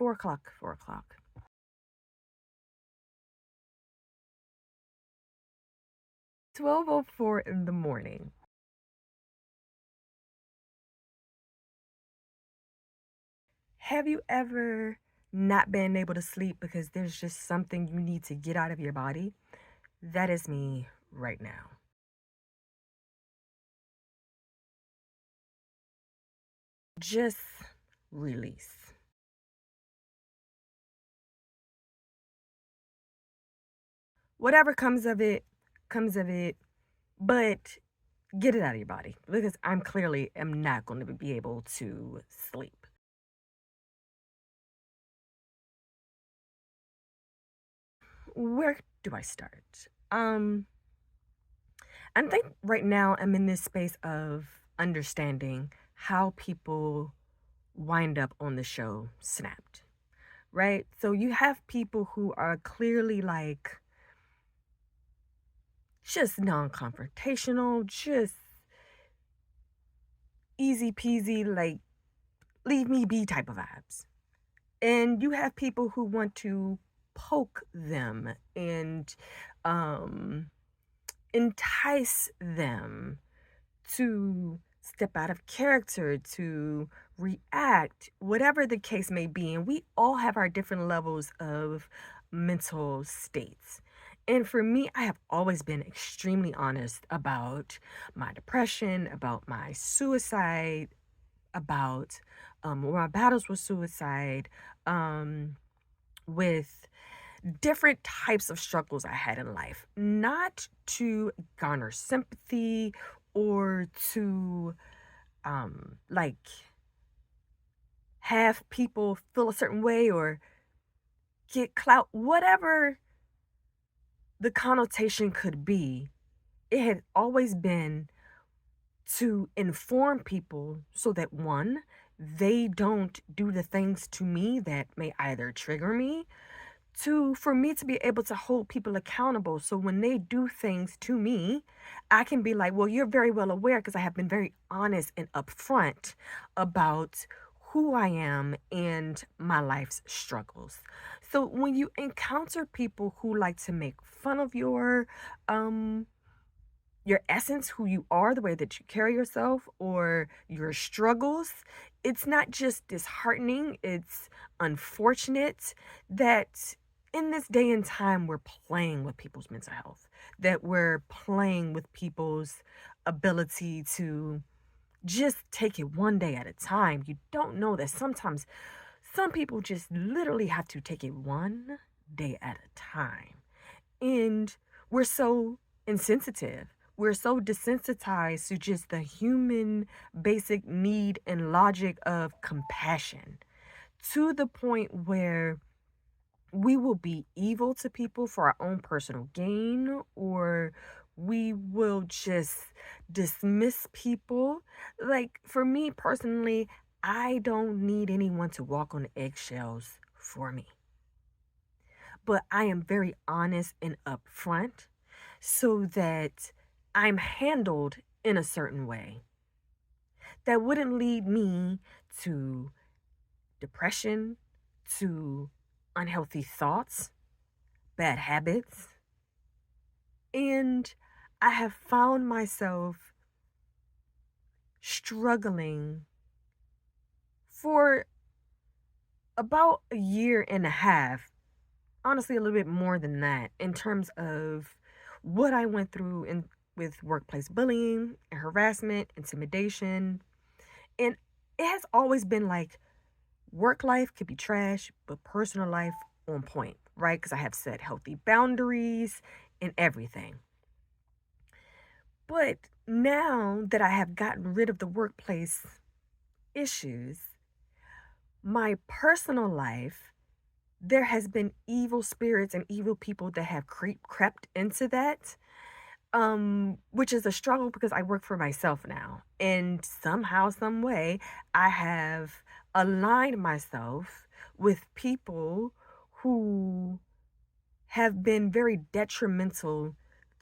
4 o'clock, 4 o'clock. 12:04 in the morning. Have you ever not been able to sleep because there's just something you need to get out of your body? That is me right now. Just release. Whatever comes of it, but get it out of your body because I'm clearly am not going to be able to sleep. Where do I start? I think right now I'm in this space of understanding how people wind up on the show Snapped, right? So you have people who are clearly like just non-confrontational, just easy peasy, like leave me be type of vibes. And you have people who want to poke them and um entice them to step out of character, to react, whatever the case may be. And we all have our different levels of mental states. And for me, I have always been extremely honest about my depression, about my suicide, about my battles with suicide, um, with different types of struggles I had in life, not to garner sympathy or to like have people feel a certain way or get clout, whatever the connotation could be. It had always been to inform people so that one, they don't do the things to me that may either trigger me, to for me to be able to hold people accountable. So when they do things to me, I can be like, well, you're very well aware because I have been very honest and upfront about who I am and my life's struggles. So when you encounter people who like to make fun of um your essence, who you are, the way that you carry yourself, or your struggles, it's not just disheartening, it's unfortunate that in this day and time we're playing with people's mental health, that we're playing with people's ability to just take it one day at a time. You don't know that sometimes some people just literally have to take it one day at a time. And we're so insensitive. We're so desensitized to just the human basic need and logic of compassion to the point where we will be evil to people for our own personal gain, or we will just dismiss people. Like for me personally, I don't need anyone to walk on eggshells for me, but I am very honest and upfront so that I'm handled in a certain way that wouldn't lead me to depression, to unhealthy thoughts, bad habits. And I have found myself struggling for about a year and a half, honestly, a little bit more than that, in terms of what I went through with workplace bullying and harassment, intimidation. And it has always been like work life could be trash, but personal life on point, right? Because I have set healthy boundaries and everything. But now that I have gotten rid of the workplace issues, my personal life, there has been evil spirits and evil people that have crept into that, which is a struggle because I work for myself now, and somehow some way I have aligned myself with people who have been very detrimental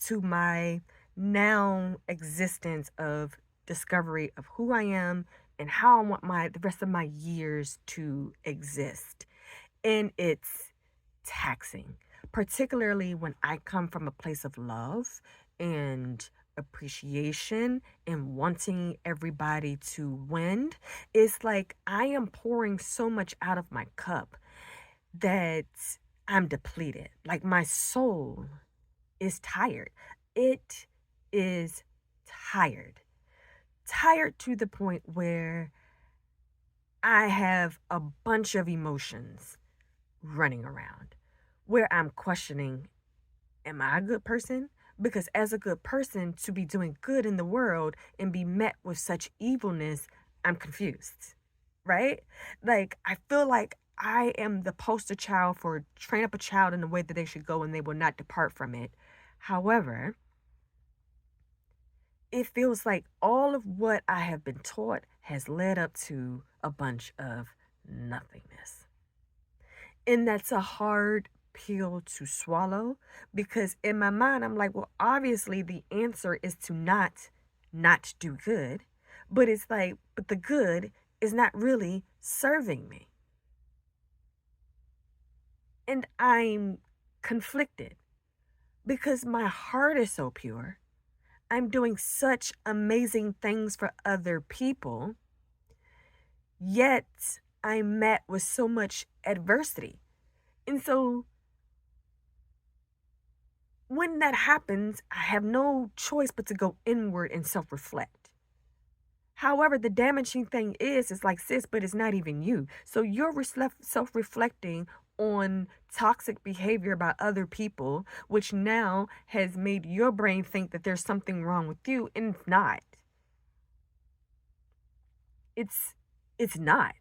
to my now existence of discovery of who I am and how I want the rest of my years to exist. And it's taxing, particularly when I come from a place of love and appreciation and wanting everybody to win. It's like I am pouring so much out of my cup that I'm depleted. Like my soul is tired. It is tired. Tired to the point where I have a bunch of emotions running around where I'm questioning, am I a good person? Because as a good person, to be doing good in the world and be met with such evilness, I'm confused, right? Like, I feel like I am the poster child for train up a child in the way that they should go and they will not depart from it. However, it feels like all of what I have been taught has led up to a bunch of nothingness. And that's a hard pill to swallow because in my mind, I'm like, well, obviously the answer is to not do good. But it's like, but the good is not really serving me. And I'm conflicted because my heart is so pure. I'm doing such amazing things for other people, yet I'm met with so much adversity. And so when that happens, I have no choice but to go inward and self reflect. However, the damaging thing is like, sis, but it's not even you. So you're self reflecting on toxic behavior by other people, which now has made your brain think that there's something wrong with you, and it's not. It's not.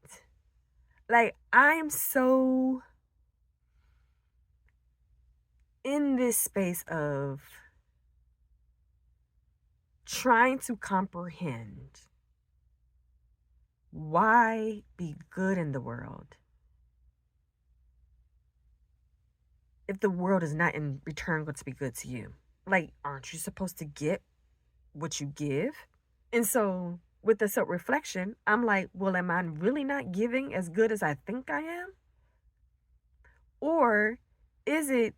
Like, I'm so in this space of trying to comprehend why be good in the world if the world is not in return going to be good to you? Like, aren't you supposed to get what you give? And so, with the self reflection, I'm like, well, am I really not giving as good as I think I am? Or is it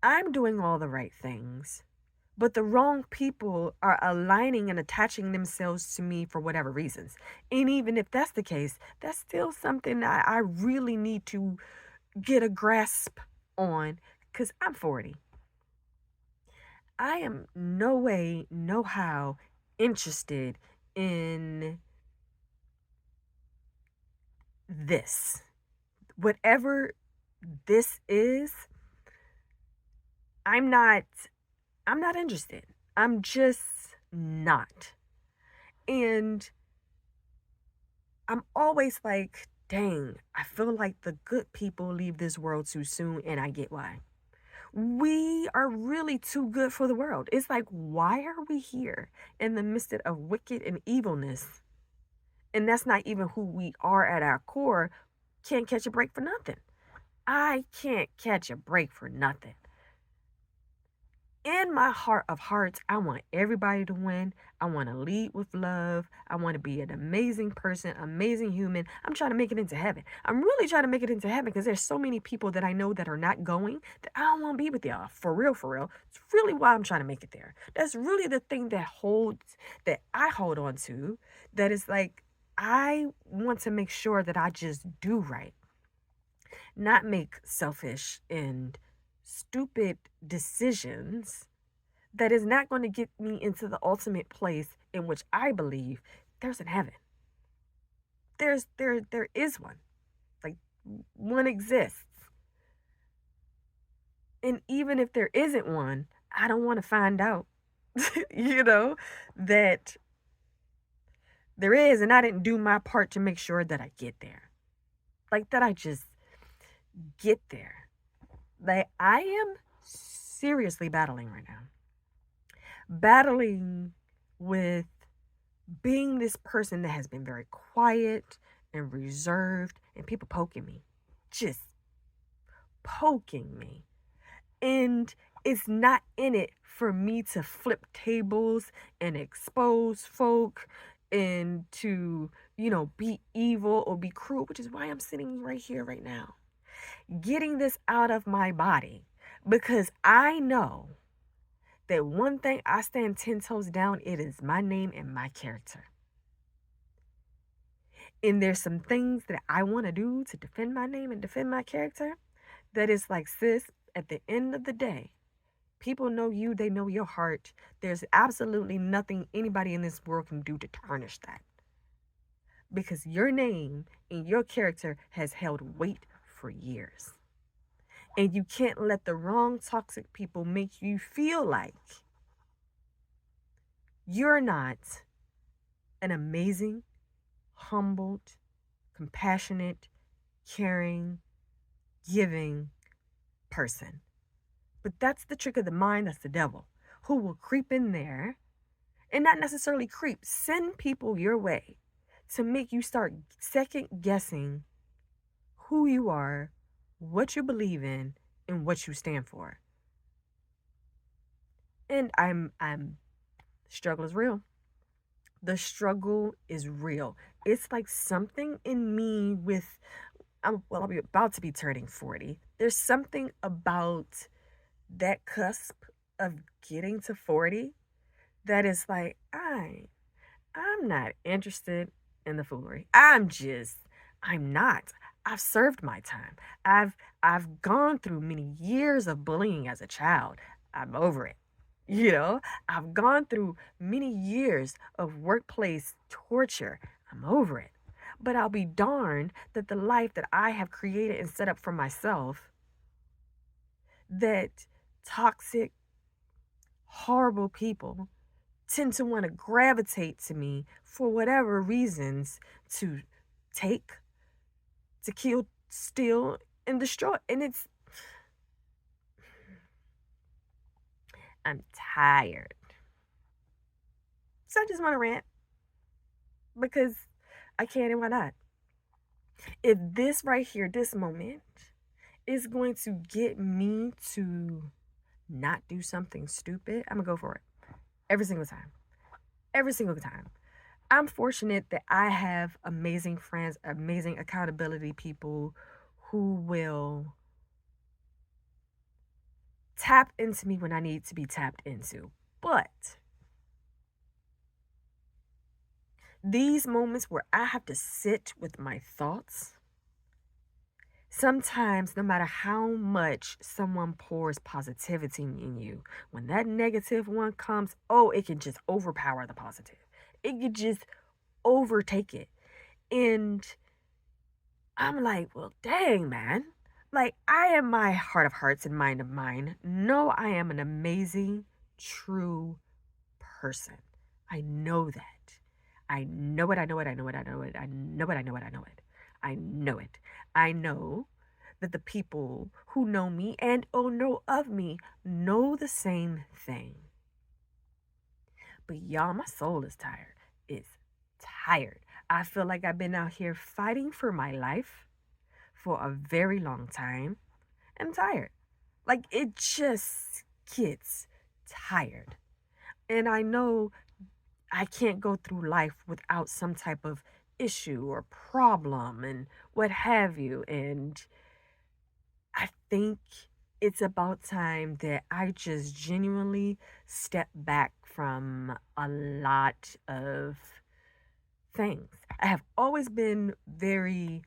I'm doing all the right things, but the wrong people are aligning and attaching themselves to me for whatever reasons? And even if that's the case, that's still something I really need to get a grasp on because I'm 40. I am no way, no how interested in this. Whatever this is, I'm not I'm not interested. I'm just not. And I'm always like, dang, I feel like the good people leave this world too soon, and I get why. We are really too good for the world. It's like, why are we here in the midst of wicked and evilness? And that's not even who we are at our core. Can't catch a break for nothing. I can't catch a break for nothing. In my heart of hearts, I want everybody to win. I want to lead with love. I want to be an amazing person, amazing human. I'm trying to make it into heaven. I'm really trying to make it into heaven because there's so many people that I know that are not going that I don't want to be with y'all. For real, for real. It's really why I'm trying to make it there. That's really the thing that I hold on to. That is like, I want to make sure that I just do right, not make selfish and stupid decisions that is not going to get me into the ultimate place in which I believe there's an heaven. There is one. Like, one exists. And even if there isn't one, I don't want to find out, you know, that there is, and I didn't do my part to make sure that I get there. Like, that I just get there. Like, I am seriously battling right now. Battling with being this person that has been very quiet and reserved, and people poking me, just poking me. And it's not in it for me to flip tables and expose folk and to, be evil or be cruel, which is why I'm sitting right here right now. getting this out of my body because I know that one thing I stand 10 toes down, it is my name and my character. And there's some things that I want to do to defend my name and defend my character that is like, sis, at the end of the day, people know you, they know your heart. There's absolutely nothing anybody in this world can do to tarnish that. Because your name and your character has held weight for years. And you can't let the wrong toxic people make you feel like you're not an amazing, humbled, compassionate, caring, giving person. But that's the trick of the mind, that's the devil, who will creep in there and not necessarily creep, send people your way to make you start second guessing who you are, what you believe in, and what you stand for. And struggle is real. The struggle is real. It's like something in me with, I'll be about to be turning 40. There's something about that cusp of getting to 40 that is like, I'm not interested in the foolery. I'm not. I've served my time. I've gone through many years of bullying as a child. I'm over it. You know, I've gone through many years of workplace torture. I'm over it. But I'll be darned that the life that I have created and set up for myself, that toxic, horrible people tend to want to gravitate to me for whatever reasons, to take, to kill, steal, and destroy. And I'm tired. So I just want to rant because I can and why not? If this right here, this moment, is going to get me to not do something stupid, I'm going to go for it every single time. Every single time. I'm fortunate that I have amazing friends, amazing accountability people who will tap into me when I need to be tapped into. But these moments where I have to sit with my thoughts, sometimes no matter how much someone pours positivity in you, when that negative one comes, oh, it can just overpower the positive. It could just overtake it. And I'm like, well, dang, man. Like, I am my heart of hearts and mind of mine. No, I am an amazing, true person. I know that. I know it. I know it. I know it. I know it. I know it. I know it. I know it. I know it. I know that the people who know me and know of me know the same thing. But y'all, my soul is tired. It's tired. I feel like I've been out here fighting for my life for a very long time. I'm tired. Like, it just gets tired. And I know I can't go through life without some type of issue or problem and what have you. And I think it's about time that I just genuinely step back from a lot of things. I have always been very,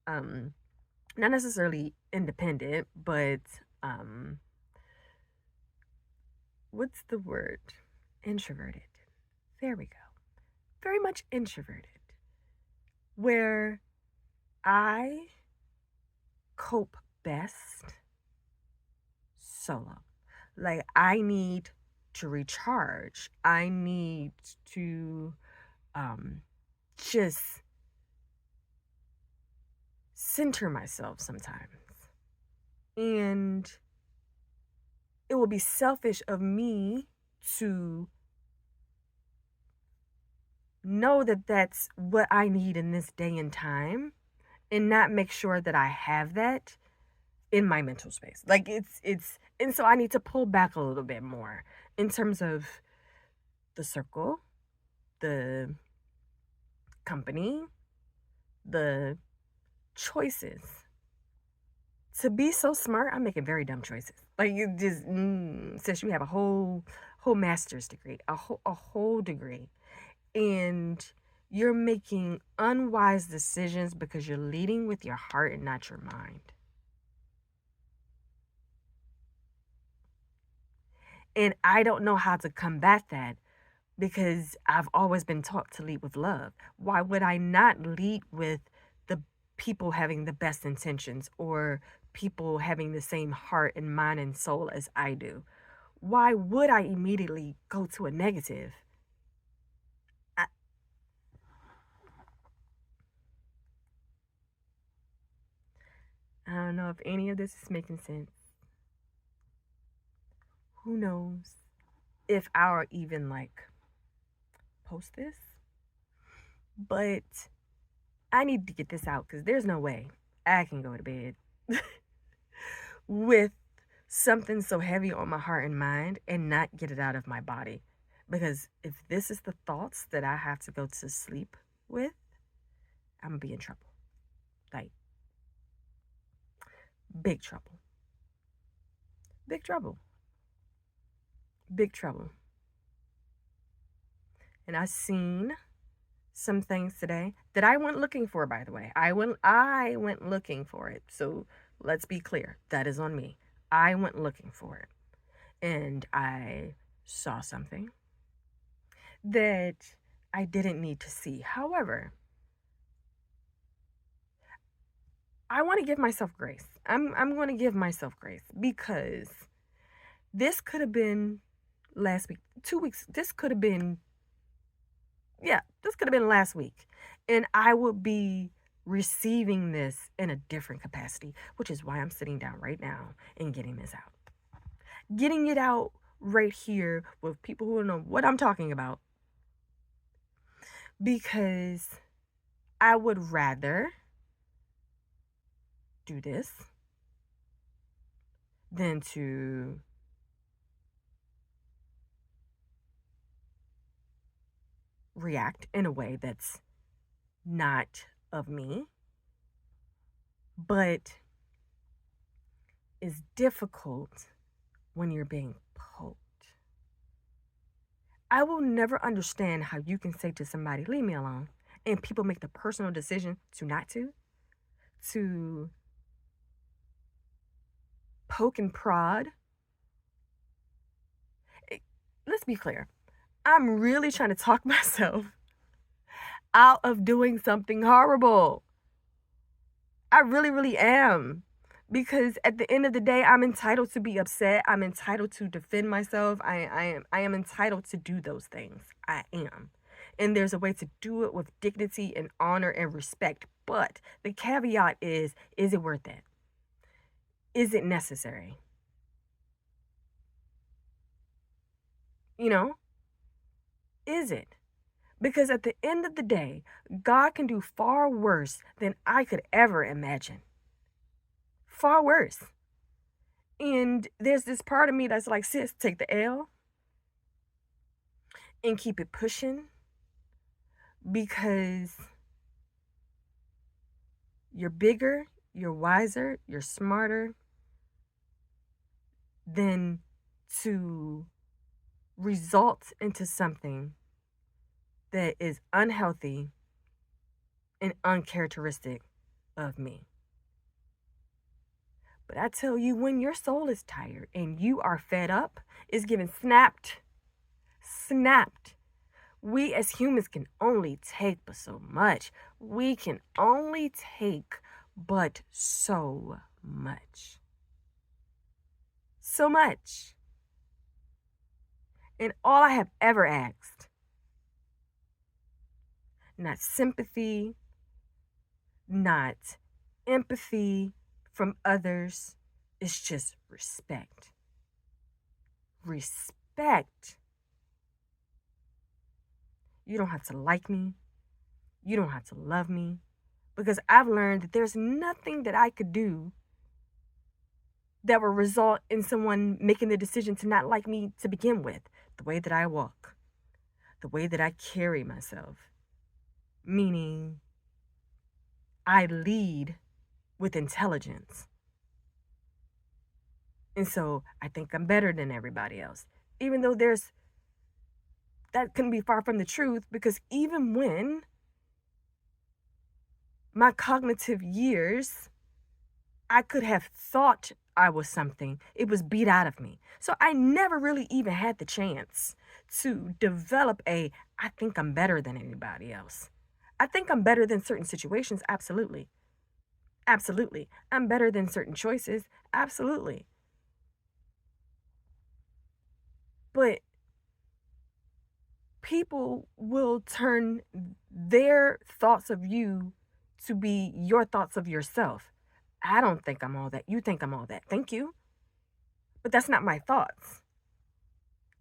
not necessarily independent, but what's the word? Introverted. There we go. Very much introverted. Where I cope best solo. Like, I need to recharge. I need to just center myself sometimes. And it will be selfish of me to know that that's what I need in this day and time and not make sure that I have that in my mental space. Like, and so I need to pull back a little bit more in terms of the circle, the company, the choices To be so smart, I'm making very dumb choices. Like you just, since you have a whole master's degree, a whole degree, and you're making unwise decisions because you're leading with your heart and not your mind. And I don't know how to combat that because I've always been taught to lead with love. Why would I not lead with the people having the best intentions or people having the same heart and mind and soul as I do? Why would I immediately go to a negative? I, I don't know if any of this is making sense. Who knows if I'll even like post this? But I need to get this out because there's no way I can go to bed with something so heavy on my heart and mind and not get it out of my body. Because if this is the thoughts that I have to go to sleep with, I'm gonna be in trouble. Like, big trouble. Big trouble. Big trouble. And I seen some things today that I went looking for, by the way. I went looking for it. So let's be clear. That is on me. I went looking for it. And I saw something that I didn't need to see. However, I want to give myself grace. I'm going to give myself grace because this could have been last week, 2 weeks. This could have been, yeah, this could have been last week. And I would be receiving this in a different capacity, which is why I'm sitting down right now and getting this out. Getting it out right here with people who know what I'm talking about. Because I would rather do this than to react in a way that's not of me, but is difficult when you're being poked. I will never understand how you can say to somebody, leave me alone, and people make the personal decision to not to poke and prod. Let's be clear. I'm really trying to talk myself out of doing something horrible. I really, really am. Because at the end of the day, I'm entitled to be upset. I'm entitled to defend myself. I am entitled to do those things. I am. And there's a way to do it with dignity and honor and respect. But the caveat is it worth it? Is it necessary? You know? Is it? Because at the end of the day, God can do far worse than I could ever imagine. Far worse. And there's this part of me that's like, sis, take the L and keep it pushing because you're bigger, you're wiser, you're smarter than to result into something that is unhealthy and uncharacteristic of me. But I tell you, when your soul is tired and you are fed up, it's given snapped. We as humans can only take but so much. We can only take but so much. So much. And all I have ever asked, not sympathy, not empathy from others, is just respect. Respect. You don't have to like me. You don't have to love me. Because I've learned that there's nothing that I could do that will result in someone making the decision to not like me to begin with. The way that I walk, the way that I carry myself. Meaning, I lead with intelligence. And so I think I'm better than everybody else. Even though that can be far from the truth, because even when my cognitive years, I could have thought I was something, it was beat out of me. So I never really even had the chance to develop I think I'm better than anybody else. I think I'm better than certain situations, absolutely. Absolutely. I'm better than certain choices, absolutely. But people will turn their thoughts of you to be your thoughts of yourself. I don't think I'm all that. You think I'm all that. Thank you. But that's not my thoughts.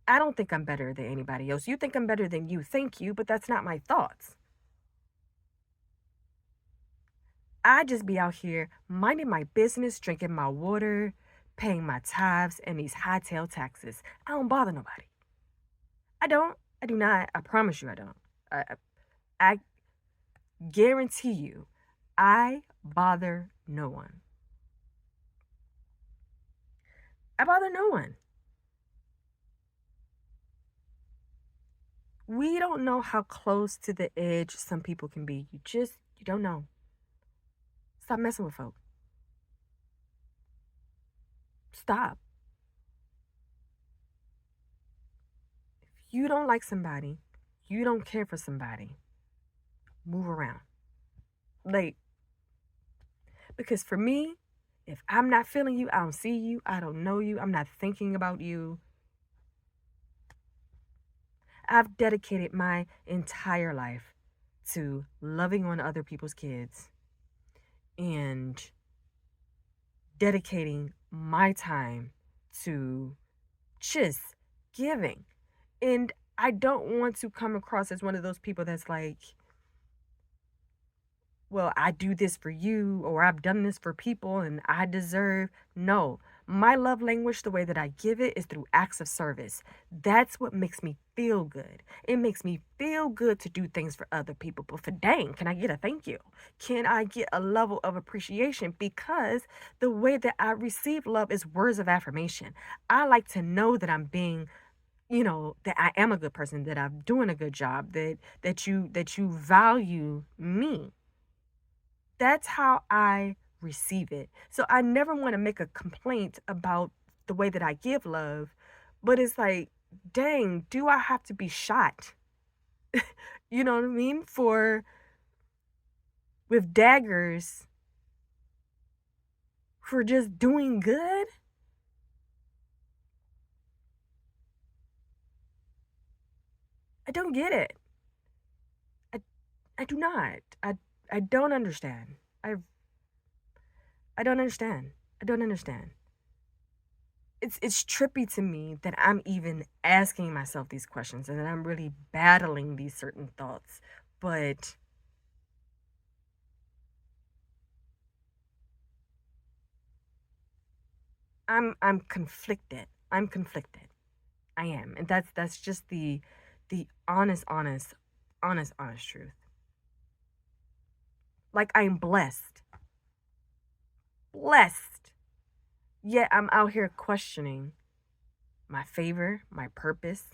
I don't think I'm better than anybody else. You think I'm better than you. Thank you. But that's not my thoughts. I just be out here minding my business, drinking my water, paying my tithes, and these hightail taxes. I don't bother nobody. I don't. I do not. I promise you I don't. I guarantee you, I bother no one. I bother no one. We don't know how close to the edge some people can be. You don't know. Stop messing with folk. Stop. If you don't like somebody, you don't care for somebody, move around. Like, because for me, if I'm not feeling you, I don't see you, I don't know you, I'm not thinking about you. I've dedicated my entire life to loving on other people's kids and dedicating my time to just giving. And I don't want to come across as one of those people that's like, well, I do this for you, or I've done this for people and I deserve. No, my love language, the way that I give it, is through acts of service. That's what makes me feel good. It makes me feel good to do things for other people. But for dang, can I get a thank you? Can I get a level of appreciation? Because the way that I receive love is words of affirmation. I like to know that I'm being, that I am a good person, that I'm doing a good job, that you value me. That's how I receive it. So I never want to make a complaint about the way that I give love, but it's like, dang, do I have to be shot? You know what I mean? For with daggers for just doing good? I don't get it. I I do not. I don't understand. I don't understand. I don't understand. It's trippy to me that I'm even asking myself these questions and that I'm really battling these certain thoughts. But I'm conflicted. I'm conflicted. I am. And that's just the honest truth. Like I'm blessed. Blessed. Yet I'm out here questioning my favor, my purpose,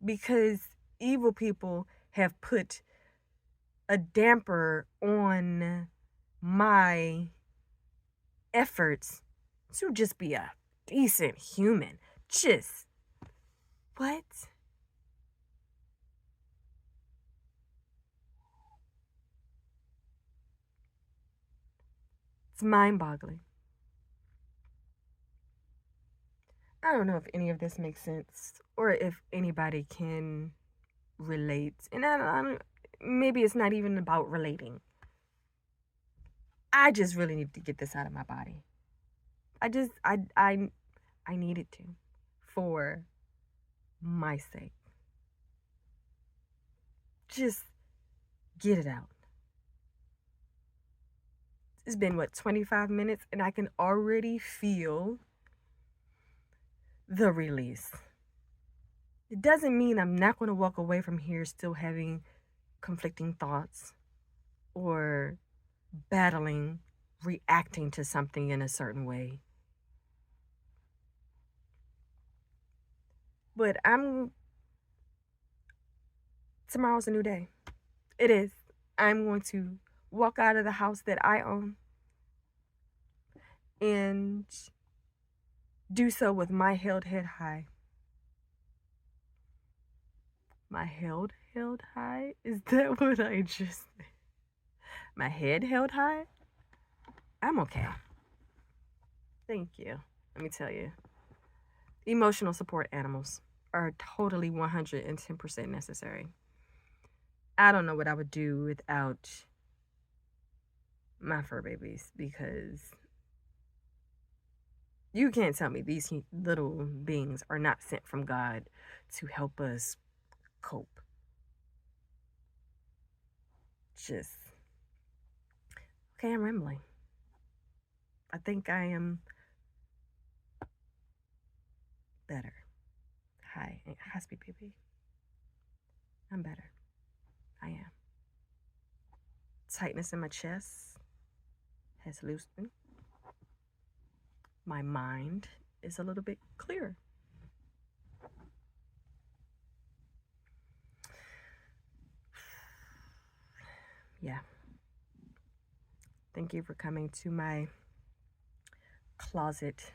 because evil people have put a damper on my efforts to just be a decent human. Just what? It's mind-boggling. I don't know if any of this makes sense or if anybody can relate. And maybe it's not even about relating. I just really need to get this out of my body. I just I needed to for my sake. Just get it out. It's been what, 25 minutes, and I can already feel the release. It doesn't mean I'm not going to walk away from here still having conflicting thoughts or battling reacting to something in a certain way. But tomorrow's a new day. It is. I'm going to walk out of the house that I own and do so with my held head high. My held high? Is that what I just said? My head held high? I'm okay. Thank you. Let me tell you. Emotional support animals are totally 110% necessary. I don't know what I would do without my fur babies, because you can't tell me these little beings are not sent from God to help us cope. Just, okay, I'm rambling. I think I am better. Hi, speed baby. I'm better. I am. Tightness in my chest has loosened. My mind is a little bit clearer. Yeah. Thank you for coming to my closet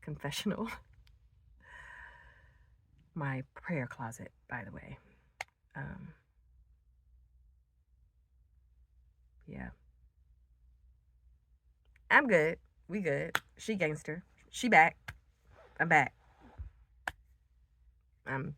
confessional. My prayer closet, by the way. Yeah. I'm good. We good. She gangster. She back. I'm back. I'm